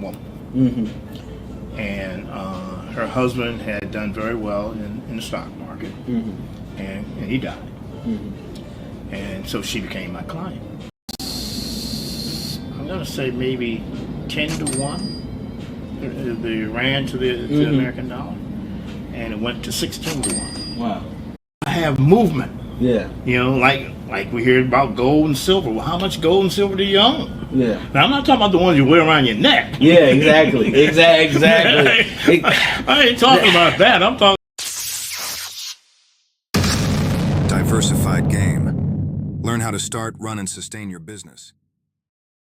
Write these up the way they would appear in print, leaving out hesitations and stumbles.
woman. Mm-hmm. And her husband had done very well in the stock market, and he died. And so she became my client. I'm going to say maybe 10 to 1. The rand to the American dollar, and it went to 16 to 1. Wow. I have movement. Yeah. You know, like we hear about gold and silver. Well, how much gold and silver do you own? Yeah. Now, I'm not talking about the ones you wear around your neck. Yeah, exactly. Exactly. I ain't talking about that. I'm talking. Diversified Game. Learn how to start, run, and sustain your business.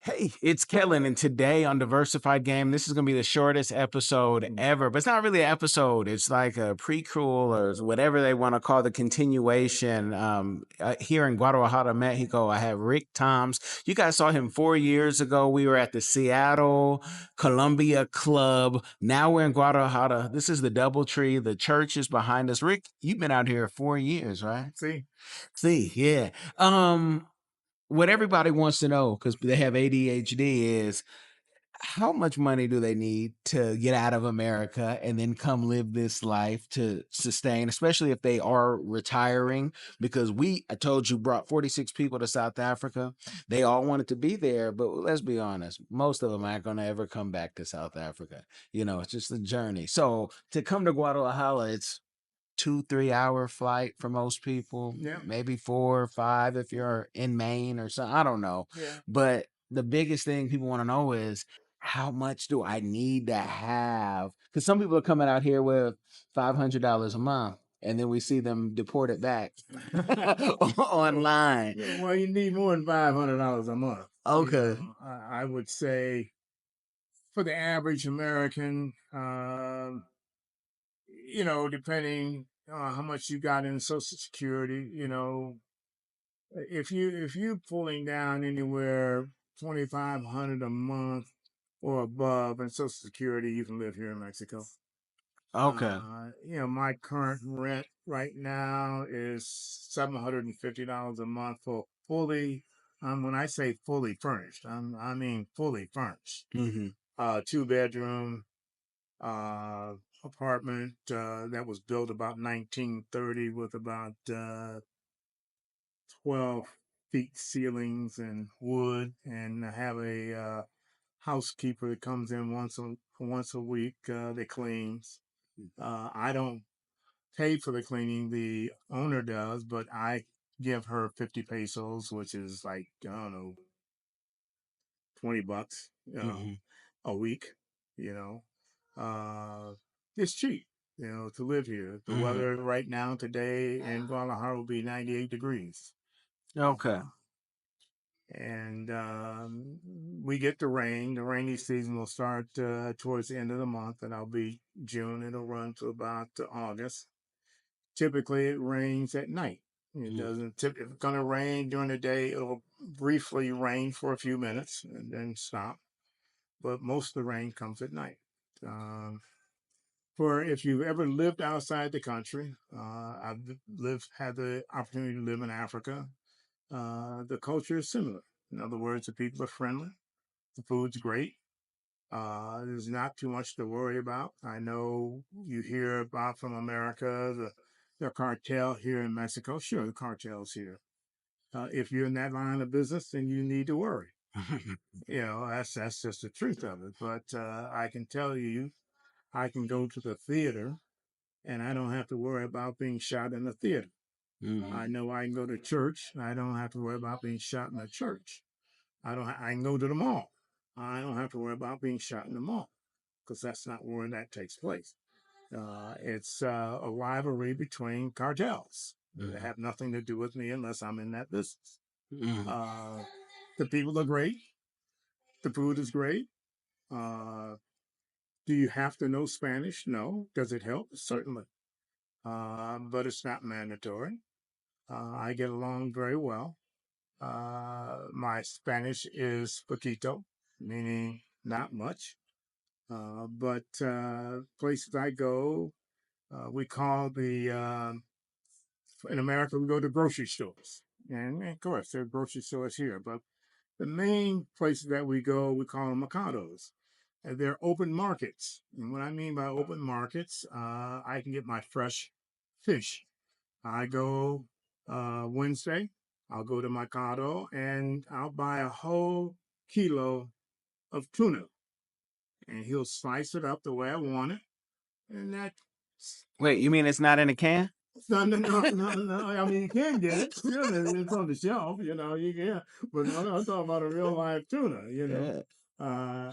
Hey, it's Kellen, and today on Diversified Game, this is going to be the shortest episode ever, but it's not really an episode. It's like a prequel or whatever they want to call the continuation. Here in Guadalajara, Mexico, I have Rick Toms. You guys saw him 4 years ago. We were at the Seattle Columbia Club. Now we're in Guadalajara. This is the DoubleTree. The church is behind us. Rick, you've been out here 4 years, right? See, yeah. What everybody wants to know, because they have ADHD, is how much money do they need to get out of America and then come live this life to sustain, especially if they are retiring? Because I told you, brought 46 people to South Africa. They all wanted to be there, but let's be honest, most of them aren't going to ever come back to South Africa. It's just a journey. So to come to Guadalajara, it's 2-3 hour flight for most people. Yeah. Maybe 4 or 5 if you're in Maine or something. I don't know. Yeah. But the biggest thing people want to know is, how much do I need to have? Because some people are coming out here with $500 a month, and then we see them deported back online. Well, you need more than $500 a month. Okay. I would say for the average American, depending on how much you got in Social Security, if you pulling down anywhere 2,500 a month or above in Social Security, you can live here in Mexico. Okay. My current rent right now is $750 a month for fully. When I say fully furnished, I mean fully furnished. 2-bedroom apartment that was built about 1930 with about 12 feet ceilings and wood, and I have a housekeeper that comes in once a week. That cleans. I don't pay for the cleaning; the owner does, but I give her 50 pesos, which is like, I don't know, $20 a week. You know, it's cheap. To live here. The weather right now today in Guadalajara will be 98 degrees. Okay. And we get the rain. The rainy season will start towards the end of the month, and I'll be June. It'll run to about August. Typically, it rains at night. It doesn't. If it's going to rain during the day, it'll briefly rain for a few minutes and then stop. But most of the rain comes at night. For if you've ever lived outside the country, I've had the opportunity to live in Africa. The culture is similar. In other words, the people are friendly. The food's great. There's not too much to worry about. I know you hear about from America the cartel here in Mexico. Sure, the cartel's here. If you're in that line of business, then you need to worry. That's just the truth of it. But I can tell you, I can go to the theater, and I don't have to worry about being shot in the theater. I know I can go to church, and I don't have to worry about being shot in the church. I can go to the mall. I don't have to worry about being shot in the mall, because that's not where that takes place. It's a rivalry between cartels that have nothing to do with me unless I'm in that business. The people are great. The food is great. Do you have to know Spanish? No. Does it help? Certainly. But it's not mandatory. I get along very well. My Spanish is poquito, meaning not much. But places I go, we call in America, we go to grocery stores. And of course, there are grocery stores here. But the main places that we go, we call them mercados. they're open markets. And what I mean by open markets, I can get my fresh fish. I go Wednesday, I'll go to Mercado and I'll buy a whole kilo of tuna. And he'll slice it up the way I want it. And that's Wait, you mean it's not in a can? no. I mean, you can get it. It's on the shelf, you can. But no, I'm talking about a real live tuna. Uh,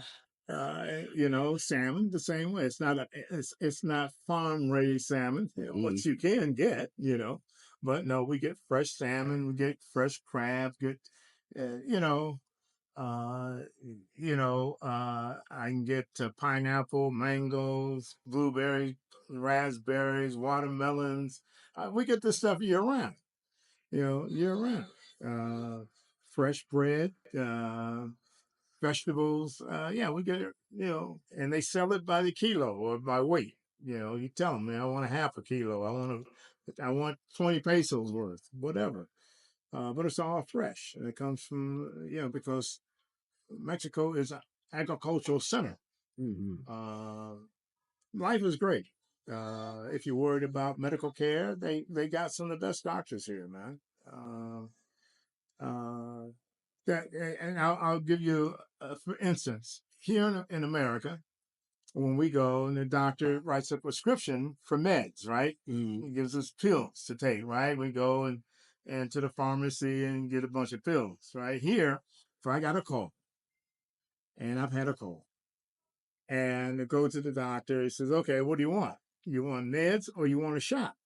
salmon the same way. It's not farm raised salmon, what you can get. But no, we get fresh salmon, we get fresh crab, get, uh, you know, uh, I can get pineapple, mangoes, blueberries, raspberries, watermelons. We get this stuff year round. Year round. Fresh bread, vegetables. Yeah, we get it. And they sell it by the kilo or by weight. You tell them, man, I want a half a kilo. I want 20 pesos worth, whatever. But it's all fresh. And it comes from, because Mexico is an agricultural center. Life is great. If you're worried about medical care, they got some of the best doctors here, man. Uh, and I'll give you, for instance, here in America, when we go and the doctor writes a prescription for meds, right? He gives us pills to take, right? We go and to the pharmacy and get a bunch of pills, right? Here, if I got a cold, and I've had a cold, and I go to the doctor, he says, okay, what do you want? You want meds or you want a shot?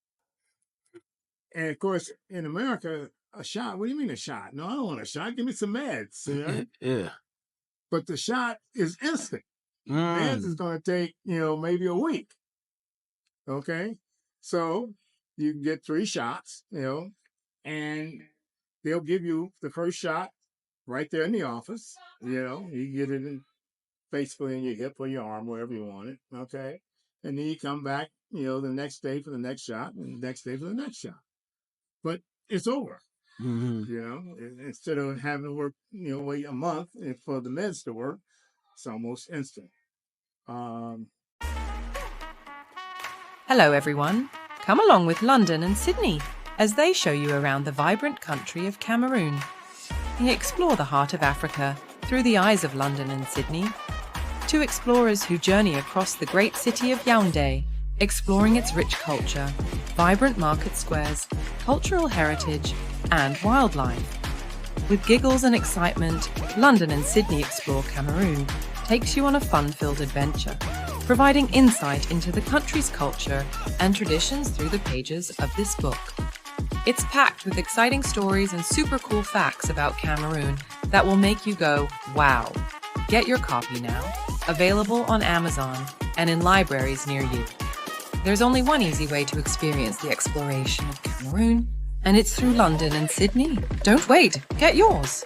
And of course, in America, a shot, what do you mean a shot? No, I don't want a shot. Give me some meds. Yeah. But the shot is instant. Meds is going to take, maybe a week. Okay. So you can get 3 shots, and they'll give you the first shot right there in the office. You get it basically in your hip or your arm, wherever you want it. Okay. And then you come back, the next day for the next shot and the next day for the next shot. But it's over. Instead of having to work, wait a month for the meds to work, it's almost instant. Hello, everyone. Come along with London and Sydney as they show you around the vibrant country of Cameroon. We explore the heart of Africa through the eyes of London and Sydney. 2 explorers who journey across the great city of Yaoundé, exploring its rich culture, vibrant market squares, cultural heritage, and wildlife. With giggles and excitement, London and Sydney Explore Cameroon takes you on a fun-filled adventure, providing insight into the country's culture and traditions through the pages of this book. It's packed with exciting stories and super cool facts about Cameroon that will make you go, wow. Get your copy now, available on Amazon and in libraries near you. There's only one easy way to experience the exploration of Cameroon, and it's through London and Sydney. Don't wait, get yours.